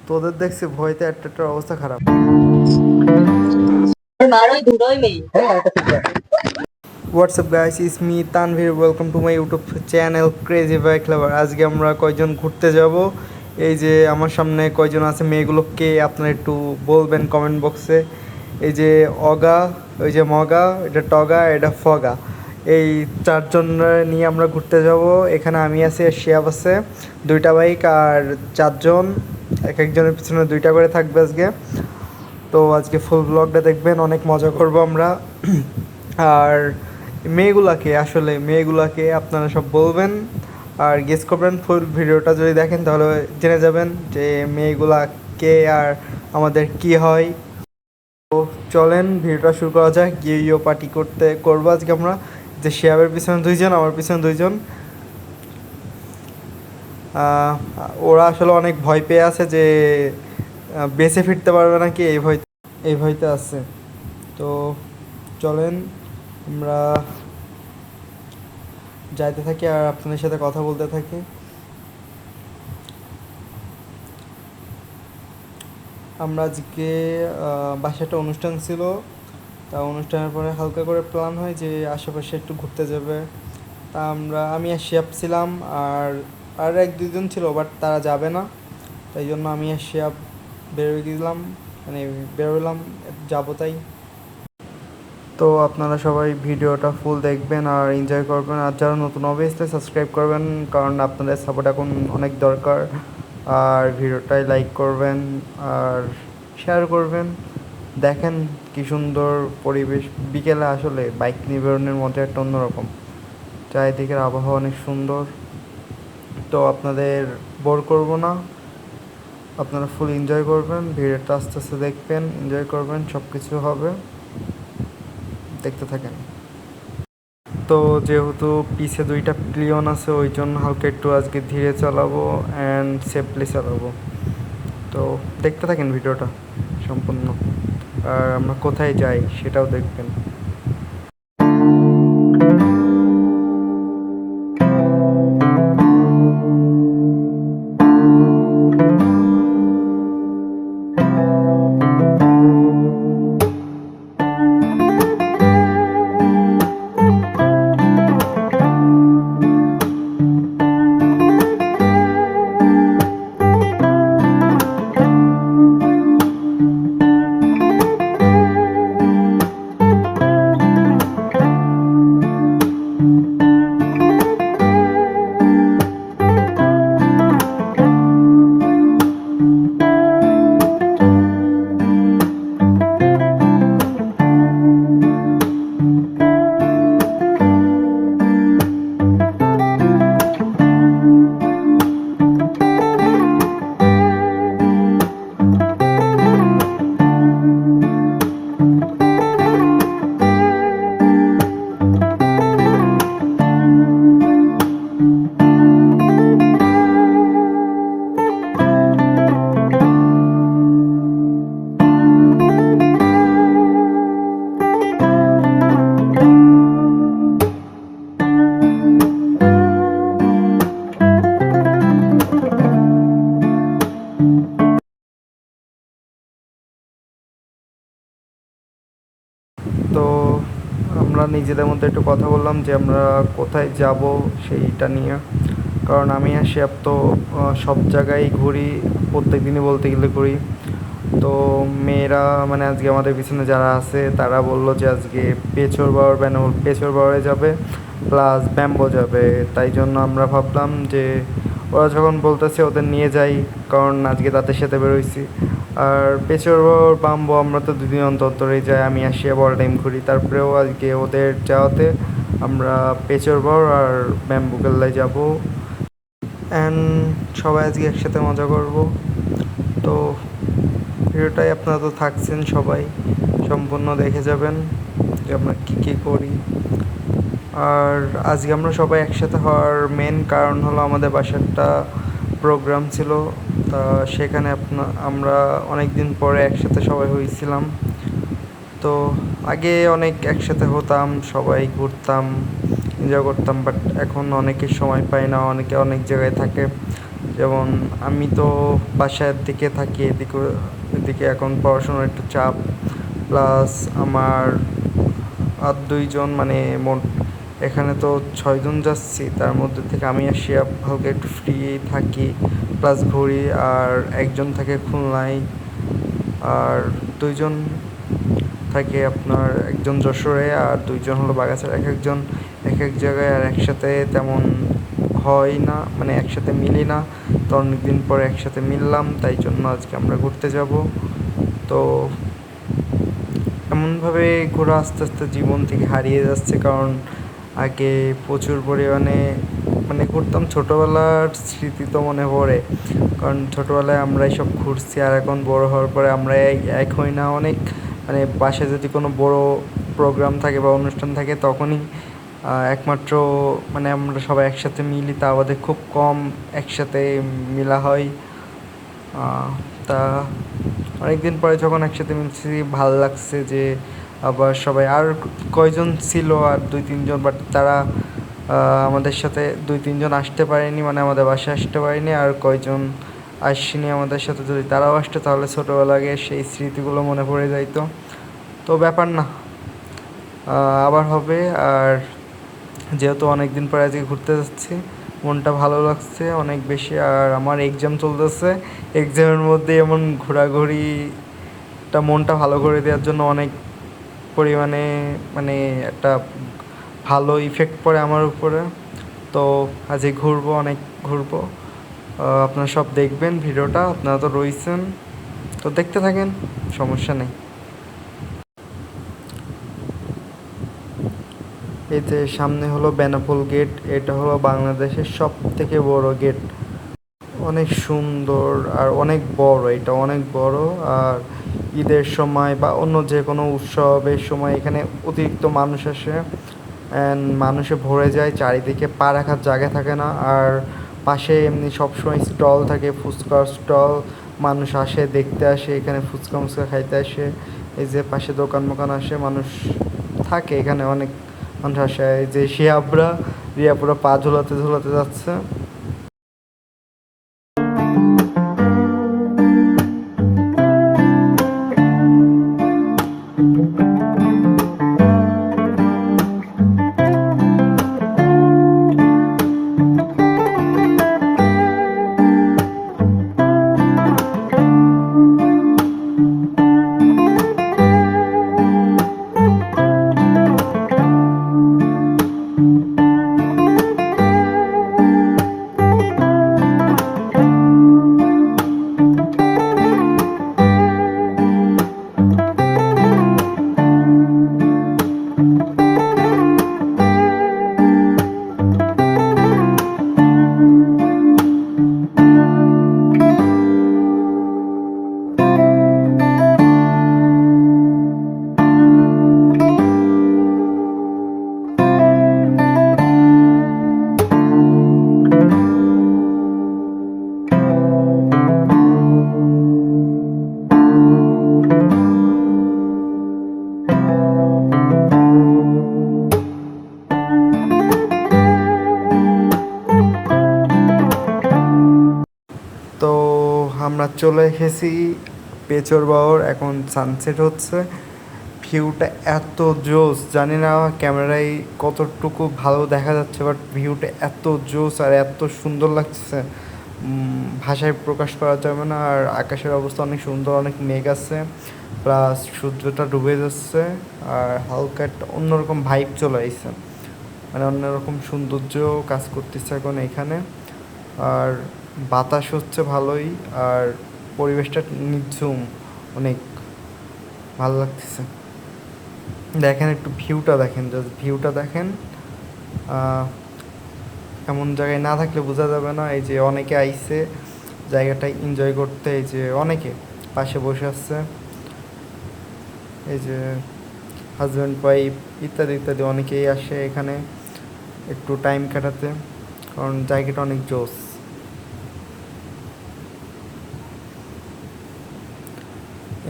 তোদের দেখছি ভয়তে একটা অবস্থা খারাপ। WhatsApp guys, is me Tanvir, welcome to my YouTube channel crazy bike লাভার। আজকে আমরা কয়জন ঘুরতে যাব, এই যে আমার সামনে কয়জন আছে, মেয়েগুলোকে আপনারা একটু বলবেন কমেন্ট বক্সে। এই যে অগা, ওই যে মগা, এটা টগা, এটা ফগা, এই চারজন নিয়ে আমরা ঘুরতে যাব। এখানে আমি আছি, শিয়াব আছে, দুইটা বাইক আর চারজন, এক একজনের পিছনে দুইটা করে থাকবে আজকে। তো আজকে ফুল ব্লগটা দেখবেন, অনেক মজা করব আমরা। আর মেয়েগুলাকে আপনারা সব বলবেন আর গেস করবেন। ফুল ভিডিওটা যদি দেখেন তাহলে জেনে যাবেন যে মেয়েগুলা কে আর আমাদের কি হয়। তো চলেন ভিডিওটা শুরু করা যাক। গিয়ে পার্টি করবো আজকে আমরা। যে শিয়াবের পিছনে দুইজন, আমার পিছনে দুইজন। ওরা আসলে অনেক ভয় পেয়ে আছে যে বেঁচে ফিরতে পারবে নাকি, এই ভয়তে আছে। তো চলেন আমরা যাইতে থাকি আর আপনাদের সাথে কথা বলতে থাকি। আমরা আজকে বাসায় একটা অনুষ্ঠান ছিল, তা অনুষ্ঠানের পরে হালকা করে প্ল্যান হয় যে আশেপাশে একটু ঘুরতে যাবে। তা আমি আর শিয়াব ছিলাম, আর এক দুজন ছিল, বাট তারা যাবে না, তাই জন্য আমি আর শিয়াব বেরোয় গেলাম, মানে বেরোলাম, যাবো তাই। তো আপনারা সবাই ভিডিওটা ফুল দেখবেন আর এনজয় করবেন। আর যারা নতুন অবভিয়াসলি সাবস্ক্রাইব করবেন, কারণ আপনাদের সাপোর্ট এখন অনেক দরকার। আর ভিডিওটাই লাইক করবেন আর শেয়ার করবেন। দেখেন কি সুন্দর পরিবেশ, বিকেলে আসলে বাইক নিয়ে বেরোনোর মধ্যে একটা অন্যরকম। চারিদিকের আবহাওয়া অনেক সুন্দর। তো আপনাদের বোর করব না, আপনারা ফুল এনজয় করবেন, ভিডিওটা আস্তে আস্তে দেখবেন, এনজয় করবেন, সব কিছু হবে, দেখতে থাকেন। তো যেহেতু পিছে দুইটা ক্লিয়ন আছে, ওই জন্য হালকা একটু আজকে ধীরে চালাবো অ্যান্ড সেফলি চালাবো। তো দেখতে থাকেন ভিডিওটা সম্পূর্ণ, আর আমরা কোথায় যাই সেটাও দেখবেন। তো আমরা নিজেদের মধ্যে একটু কথা বললাম যে আমরা কোথায় যাব সেইটা নিয়ে, কারণ আমি আর শিয়াব তো সব জায়গায় ঘুরি, প্রত্যেক দিনই বলতে গেলে ঘুরি। তো মেয়েরা মানে আজকে আমাদের পিছনে যারা আছে তারা বললো যে আজকে পেছর বাওয়ারে যাবে, প্লাস ব্যাম্বো যাবে। তাই জন্য আমরা ভাবলাম যে ওরা যখন বলতেছে ওদের নিয়ে যাই, কারণ আজকে তাদের সাথে বেরোইছি। আর পেছর বাওয়ার বাম্বো আমরা তো দুদিন অন্তরেই যাই, আমি আসিয়া বড় টাইম ঘুরি। তারপরেও আজকে ওদের যাওয়াতে আমরা পেছর বাওয়ার আর ব্যাম্বো কেল্লায় যাবো অ্যান্ড সবাই আজকে একসাথে মজা করব। তো ভিডিওটাই আপনারা তো থাকছেন, সবাই সম্পূর্ণ দেখে যাবেন যে আমরা কী কী করি। আর আজকে আমরা সবাই একসাথে হওয়ার মেন কারণ হলো আমাদের বাসার একটা প্রোগ্রাম ছিল, তা সেখানে আমরা অনেক দিন পরে একসাথে সবাই হয়েছিলাম। তো আগে অনেক একসাথে হতাম, সবাই ঘুরতাম, এনজয় করতাম, বাট এখন অনেকে সময় পায় না, অনেকে অনেক জায়গায় থাকে, যেমন আমি তো বাসার দিকে থাকি, এদিকে এখন পড়াশোনার একটু চাপ, প্লাস আমার আর 2 জন, মানে মোট এখানে তো 6 জন যাচ্ছি, তার মধ্যে থেকে আমি আর শিহাব হালকা একটু ফ্রি থাকি, প্লাস ঘুরি। আর একজন থাকে খুলনায়, আর 2 জন থাকে আপনার, একজন যশোরে আর 2 জন হলো বাগাছাড়। এক একজন এক এক জায়গায়, আর একসাথে তেমন হয় না, মানে একসাথে মিলি না। তো অনেকদিন পরে একসাথে মিললাম, তাই জন্য আজকে আমরা ঘুরতে যাব। তো এমনভাবে ঘোরা আস্তে আস্তে জীবন থেকে হারিয়ে যাচ্ছে, কারণ আগে প্রচুর পরিমাণে মানে ঘুরতাম। ছোটোবেলার স্মৃতি তো মনে পড়ে, কারণ ছোটোবেলায় আমরাই সব ঘুরছি, আর এখন বড় হওয়ার পরে আমরা এক হই না অনেক। মানে বাসায় যদি কোনো বড় প্রোগ্রাম থাকে বা অনুষ্ঠান থাকে, তখনই একমাত্র মানে আমরা সবাই একসাথে মিলি, তা আমাদের খুব কম একসাথে মিলা হয়। তা অনেকদিন পরে যখন একসাথে মিলছি, ভালো লাগছে যে আবার সবাই। আর কয়জন ছিল, আর 2-3 জন, বাট তারা আমাদের সাথে 2-3 জন আসতে পারেনি, মানে আমাদের বাসায় আসতে পারেনি। আর কয়জন আসেনি আমাদের সাথে, যদি তারাও আসতো তাহলে ছোটোবেলাকে সেই স্মৃতিগুলো মনে পড়ে যাইতো। তো ব্যাপার না, আবার হবে। আর যেহেতু অনেক দিন পরে আজকে ঘুরতে যাচ্ছি, মনটা ভালো লাগছে অনেক বেশি। আর আমার এক্সাম চলতেছে, এক্সামের মধ্যে এমন ঘোরাঘুরিটা মনটা ভালো করে দেওয়ার জন্য অনেক পরিমাণে মানে একটা ভালো ইফেক্ট পড়ে আমার উপরে। তো আজকে ঘুরবো, অনেক ঘুরবো। আপনারা সব দেখবেন ভিডিওটা, আপনারা তো রয়েছেন, তো দেখতে থাকেন, সমস্যা নেই। এই যে সামনে হলো বেনাপোল গেট, এটা হলো বাংলাদেশের সব থেকে বড় গেট। অনেক সুন্দর আর অনেক বড়, এটা অনেক বড়। আর ঈদের সময় বা অন্য যে কোনো উৎসবের সময় এখানে অতিরিক্ত মানুষ আসে, অ্যান্ড মানুষে ভরে যায়, চারিদিকে পা রাখার জায়গা থাকে না। আর পাশে এমনি সবসময় স্টল থাকে, ফুচকার স্টল। মানুষ আসে, দেখতে আসে, এখানে ফুচকা মুচকা খাইতে আসে। এই যে পাশে দোকান মোকান আসে, মানুষ থাকে এখানে, অনেক মানুষ আসে। এই যে রিয়াপুরা পা ঝোলাতে ঝোলাতে যাচ্ছে। তো আমরা চলে এসেছি পেচর বাওর, এখন সানসেট হচ্ছে। ভিউটা এত জোস, জানি না ক্যামেরায় কতটুকু ভালো দেখা যাচ্ছে, বাট ভিউটা এত জোস আর এত সুন্দর লাগছে, ভাষায় প্রকাশ করা যাবে না। আর আকাশের অবস্থা অনেক সুন্দর, অনেক মেঘ আছে, প্লাস সূর্যটা ডুবে যাচ্ছে। আর হালকা একটা অন্যরকম ভাইব চলে আসছে, মানে অন্যরকম সৌন্দর্য কাজ করতেছে এখন এখানে। আর বাতাস হচ্ছে ভালোই, আর পরিবেশটা নিঝুম, অনেক ভালো লাগতেছে। দেখেন একটু ভিউটা দেখেন, জাস্ট ভিউটা দেখেন। এমন জায়গায় না থাকলে বোঝা যাবে না। এই যে অনেকে আইছে জায়গাটায় এনজয় করতে, এই যে অনেকে পাশে বসে আছে, এই যে হাজব্যান্ড ওয়াইফ ইত্যাদি ইত্যাদি, অনেকেই আসে এখানে একটু টাইম কাটাতে, কারণ জায়গাটা অনেক জোস।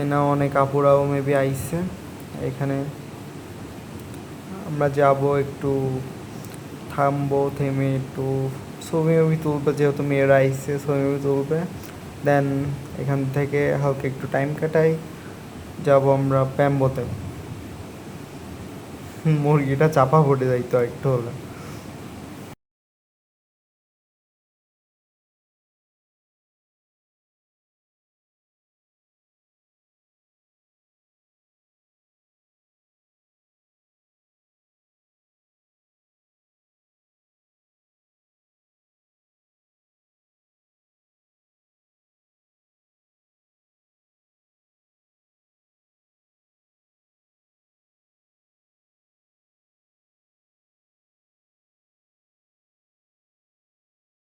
এনা অনেক আপুরাও মেবি আইছে এখানে। আমরা যাব, একটু থামবো, থেমে একটু ছবি মুভি তুলবে, যেহেতু মেয়েরা আইসে ছবি মুভি তুলবে। দেন এখান থেকে হালকা একটু টাইম কাটাই, যাব আমরা প্যাম্বোতে। মুরগিটা চাপা পড়ে যাইতো একটু হলে।